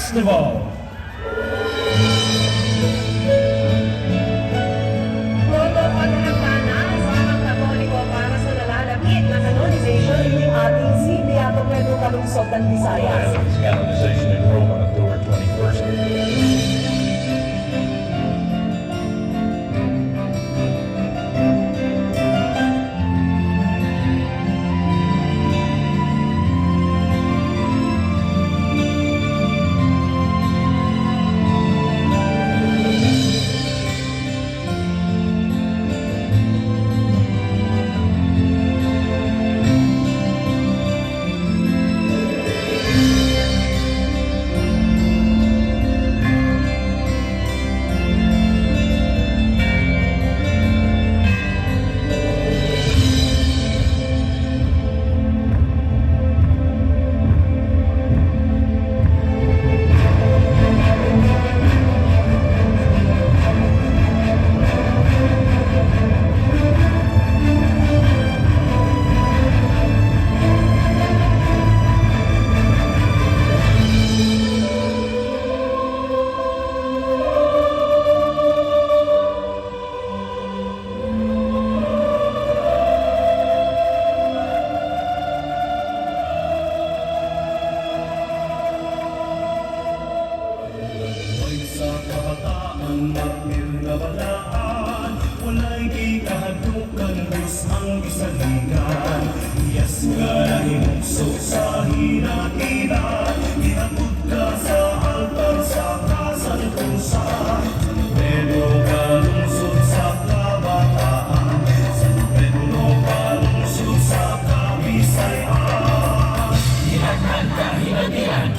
Festival. Todo pagkakana sa mga Katoliko para sa nalalapit na canonization ng ating si Beato Pedro Calungsod ng Visayas. His canonization in Rome on October 21st. Sa kabataan magpirnabalaan, wala'y di kahadukan, Diyos ang isalingan. Iyas nga na himukso sa hinatilan, ihatod ka sa altar sa kasalukusan. Pero kalungsod sa kabataan, San Pedro kalungsod sa kabisayan. Hinaghan ka, hinadilan,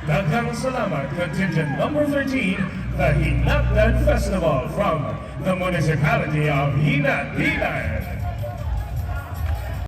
Daghang salamat, contingent number 13, the Hinatnan Festival from the municipality of Hinatilan.